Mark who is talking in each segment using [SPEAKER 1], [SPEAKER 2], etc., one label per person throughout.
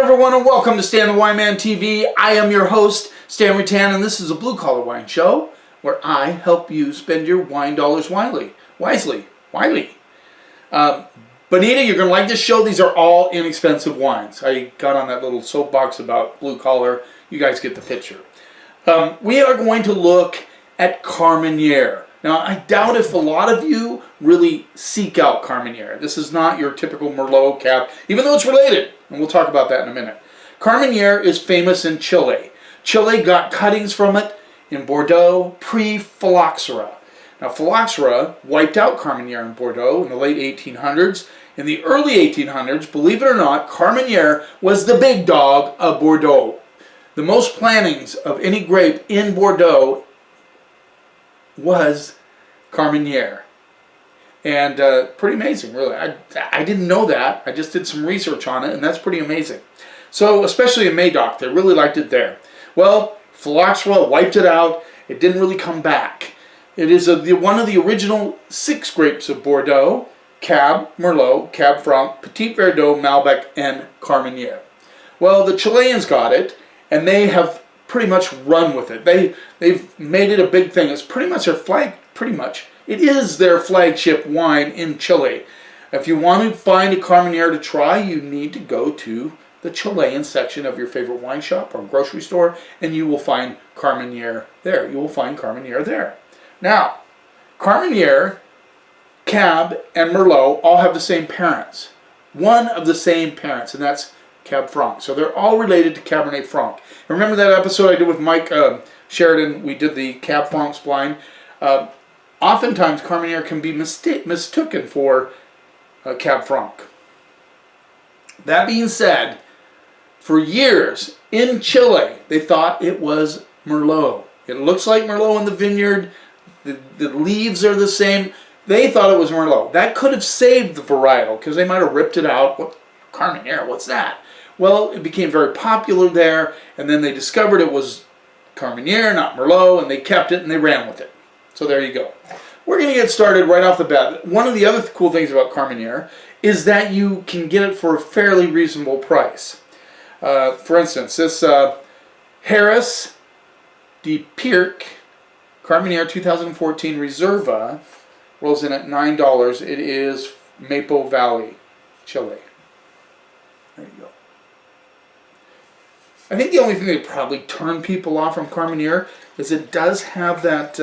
[SPEAKER 1] everyone, and welcome to Stan the Wine Man TV. I am your host, Stan Rita, and this is a blue collar wine show where I help you spend your wine dollars wisely. Bonita, you're going to like this show. These are all inexpensive wines. I got on that little soapbox about blue collar. You guys get the picture. We are going to look at Carmenere. Now, I doubt if a lot of you really seek out Carmenere. This is not your typical Merlot cab, even though it's related, and we'll talk about that in a minute. Carmenere is famous in Chile. Chile got cuttings from it in Bordeaux pre-phylloxera. Now, phylloxera wiped out Carmenere in Bordeaux in the late 1800s. In the early 1800s, believe it or not, Carmenere was the big dog of Bordeaux. The most plantings of any grape in Bordeaux was Carmenere. And pretty amazing, really. I didn't know that. I just did some research on it, and that's pretty amazing. So, especially in Médoc, they really liked it there. Well, phylloxera wiped it out. It didn't really come back. It is one of the original 6 grapes of Bordeaux: Cab, Merlot, Cab Franc, Petit Verdot, Malbec, and Carmenere. Well, the Chileans got it, and they have pretty much run with it. They've made it a big thing. It's pretty much their flag. It is their flagship wine in Chile. If you want to find a Carmenere to try, you need to go to the Chilean section of your favorite wine shop or grocery store, and you will find Carmenere there. You will find Carmenere there. Now, Carmenere, Cab, and Merlot all have the same parents. One of the same parents, and that's Cab Franc. So they're all related to Cabernet Franc. And remember that episode I did with Mike Sheridan? We did the Cab Franc blind. Oftentimes, Carmenere can be mistaken for Cab Franc. That being said, for years in Chile, they thought it was Merlot. It looks like Merlot in the vineyard. The leaves are the same. They thought it was Merlot. That could have saved the varietal because they might have ripped it out. What, Carmenere, what's that? Well, it became very popular there, and then they discovered it was Carmenere, not Merlot, and they kept it and they ran with it. So there you go. We're going to get started right off the bat. One of the other cool things about Carmenere is that you can get it for a fairly reasonable price. For instance, this Harris de Pirc Carmenere 2014 Reserva rolls in at $9. It is Mapo Valley, Chile. There you go. I think the only thing that probably turned people off from Carmenere is it does have that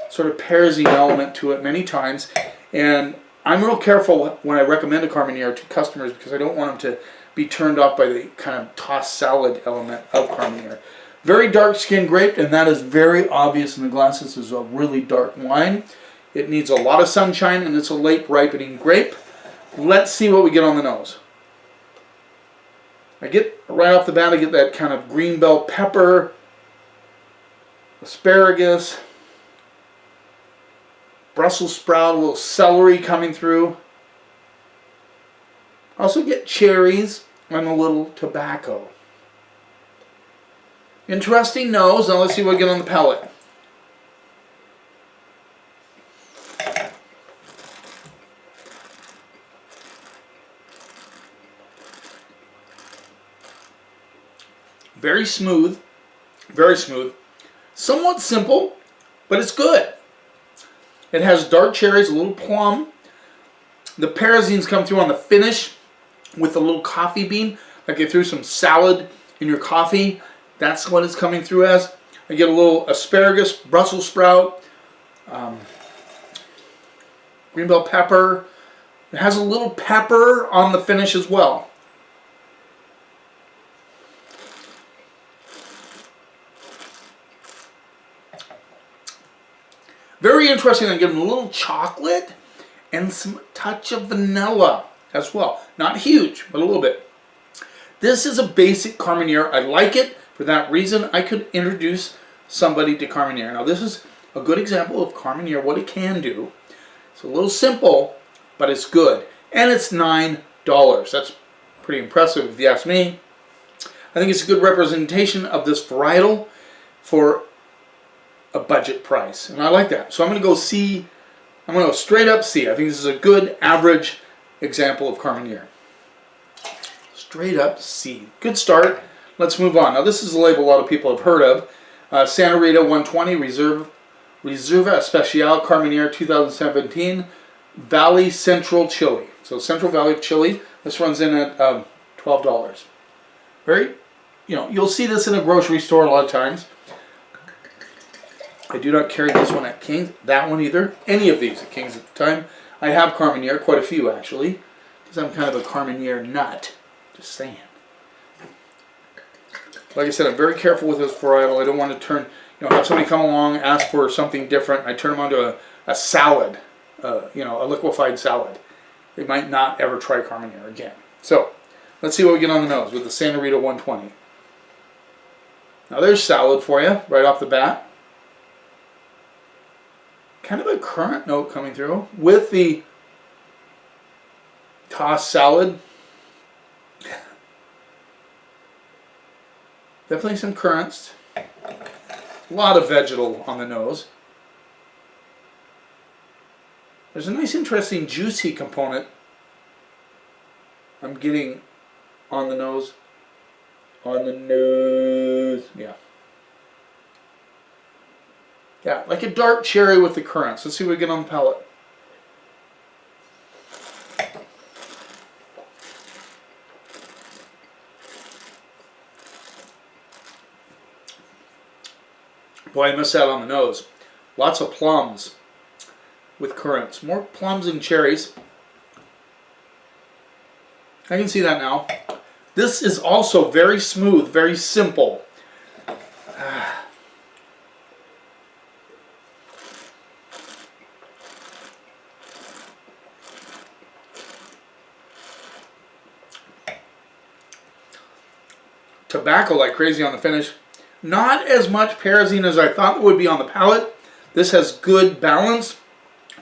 [SPEAKER 1] sort of Perezine element to it many times, and I'm real careful when I recommend a Carmenere to customers because I don't want them to be turned off by the kind of tossed salad element of Carmenere. Very dark skinned grape, and that is very obvious in the glass. This is a really dark wine. It needs a lot of sunshine, and it's a late ripening grape. Let's see what we get on the nose. Right off the bat, I get that kind of green bell pepper, asparagus, Brussels sprout, a little celery coming through. I also get cherries and a little tobacco. Interesting nose. Now let's see what we get on the palate. Very smooth, very smooth. Somewhat simple, but it's good. It has dark cherries, a little plum. The Perezines come through on the finish with a little coffee bean, like you threw some salad in your coffee. That's what it's coming through as. I get a little asparagus, Brussels sprout, green bell pepper. It has a little pepper on the finish as well. Very interesting. I get a little chocolate and some touch of vanilla as well. Not huge, but a little bit. This is a basic Carmenere. I like it. For that reason, I could introduce somebody to Carmenere. Now, this is a good example of Carmenere, what it can do. It's a little simple, but it's good. And it's $9. That's pretty impressive if you ask me. I think it's a good representation of this varietal for a budget price, and I like that. So I'm going to go C. I'm going to go straight up C. I think this is a good average example of Carmenere. straight up C. Good start. Let's move on. Now this is a label a lot of people have heard of. Santa Rita 120 Reserva Especial Carmenere 2017, Valley Central Chile. So Central Valley of Chile. This runs in at $12. Very, you'll see this in a grocery store a lot of times. I do not carry this one at King's, that one either, any of these at King's at the time. I have Carmenere, quite a few actually, because I'm kind of a Carmenere nut. Just saying. Like I said, I'm very careful with this varietal. I don't want to turn, have somebody come along, ask for something different. I turn them onto a salad, a liquefied salad. They might not ever try Carmenere again. So, let's see what we get on the nose with the Santa Rita 120. Now there's salad for you, right off the bat. Kind of a currant note coming through with the tossed salad. Definitely some currants. A lot of vegetal on the nose. There's a nice, interesting, juicy component I'm getting on the nose. Yeah. Yeah, like a dark cherry with the currants. Let's see what we get on the palate. Boy, I missed that on the nose. Lots of plums with currants. More plums and cherries. I can see that now. This is also very smooth, very simple. Tobacco like crazy on the finish. Not as much Perezine as I thought it would be on the palate. This has good balance.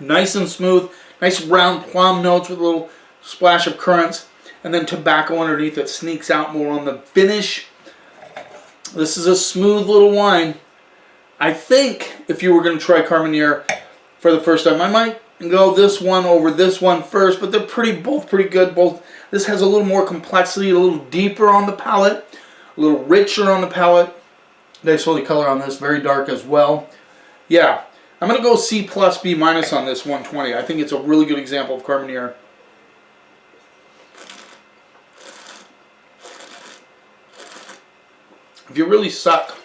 [SPEAKER 1] Nice and smooth. Nice round plum notes with a little splash of currants. And then tobacco underneath that sneaks out more on the finish. This is a smooth little wine. I think if you were going to try Carmenere for the first time, I might go this one over this one first, but they're both pretty good. This has a little more complexity, a little deeper on the palate, a little richer on the palate. Nice holy color on this, very dark as well. Yeah, I'm going to go C plus B minus on this 120. I think it's a really good example of Carmenere. If you really suck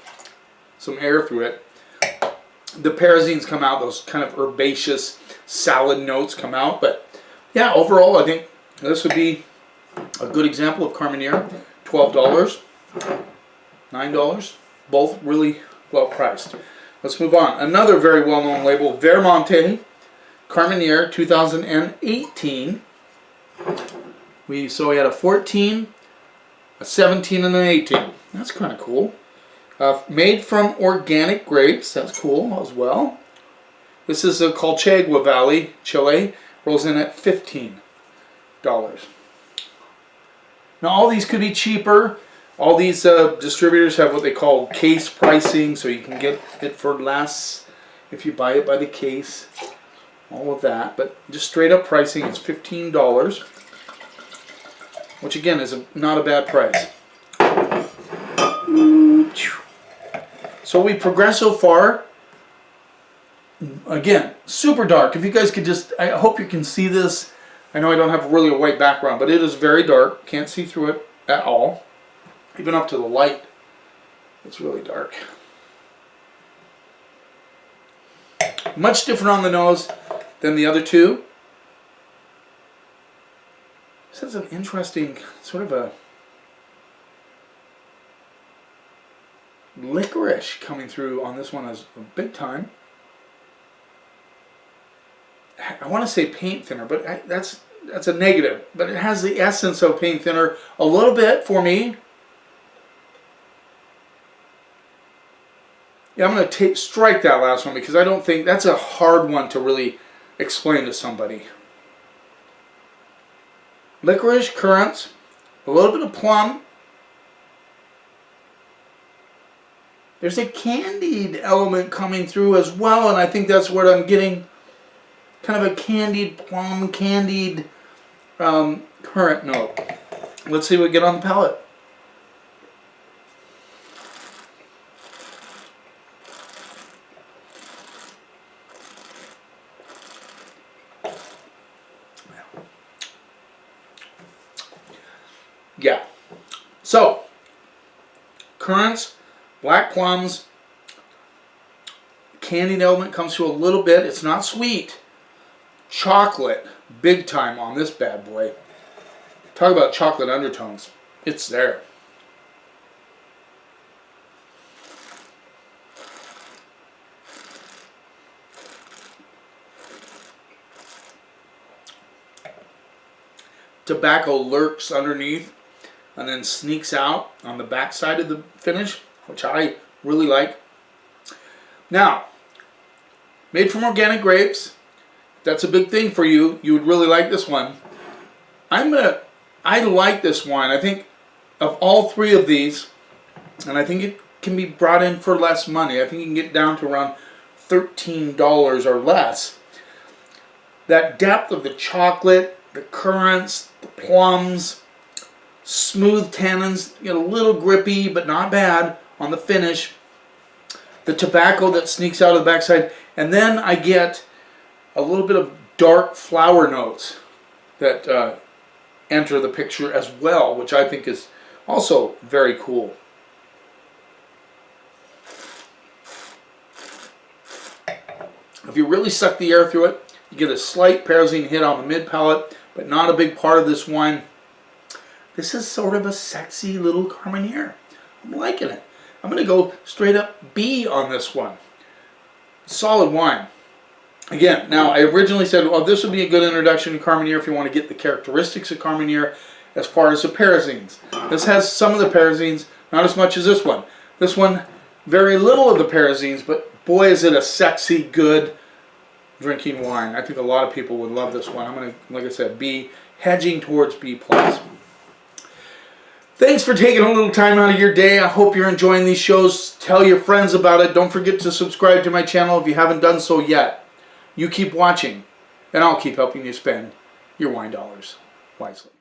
[SPEAKER 1] some air through it, the Perezines come out, those kind of herbaceous salad notes come out. But yeah, overall, I think this would be a good example of Carmenere. $12, $9, both really well priced. Let's move on. Another very well-known label, Vermonte Carmenere 2018. So we had a 14, a 17, and an 18. That's kind of cool. Made from organic grapes. That's cool as well. This is a Colchagua Valley, Chile. Rolls in at $15. Now all these could be cheaper. All these distributors have what they call case pricing, so you can get it for less if you buy it by the case. All of that, but just straight up pricing is $15, which again is not a bad price. So we progress so far. Again, super dark. If you guys could just, I hope you can see this. I know I don't have really a white background, but it is very dark. Can't see through it at all. Even up to the light, it's really dark. Much different on the nose than the other two. This has an interesting sort of a licorice coming through on this one as big time. I want to say paint thinner, but that's a negative. But it has the essence of paint thinner a little bit for me. Yeah, I'm going to strike that last one because I don't think that's a hard one to really explain to somebody. Licorice, currants, a little bit of plum. There's a candied element coming through as well, and I think that's what I'm getting. Kind of a candied plum, candied currant note. let's see what we get on the palate. Yeah. So, currants, black plums, candied element comes through a little bit. It's not sweet. Chocolate, big time on this bad boy. Talk about chocolate undertones. It's there. Tobacco lurks underneath and then sneaks out on the back side of the finish, which I really like. Now, made from organic grapes. That's a big thing for you. You would really like this one. I like this wine. I think of all three of these, and I think it can be brought in for less money. I think you can get down to around $13 or less. That depth of the chocolate, the currants, the plums, smooth tannins, get a little grippy but not bad on the finish. The tobacco that sneaks out of the backside, and then I get a little bit of dark flower notes that enter the picture as well, which I think is also very cool. If you really suck the air through it, you get a slight Perezine hit on the mid palate, but not a big part of this wine. This is sort of a sexy little Carmenere. I'm liking it. I'm going to go straight up B on this one. Solid wine. Again, now I originally said, well, this would be a good introduction to Carmenere if you want to get the characteristics of Carmenere as far as the Perezines. This has some of the Perezines, not as much as this one. This one, very little of the Perezines, but boy is it a sexy, good drinking wine. I think a lot of people would love this one. I'm going to, like I said, B, hedging towards B+. Thanks for taking a little time out of your day. I hope you're enjoying these shows. Tell your friends about it. Don't forget to subscribe to my channel if you haven't done so yet. You keep watching, and I'll keep helping you spend your wine dollars wisely.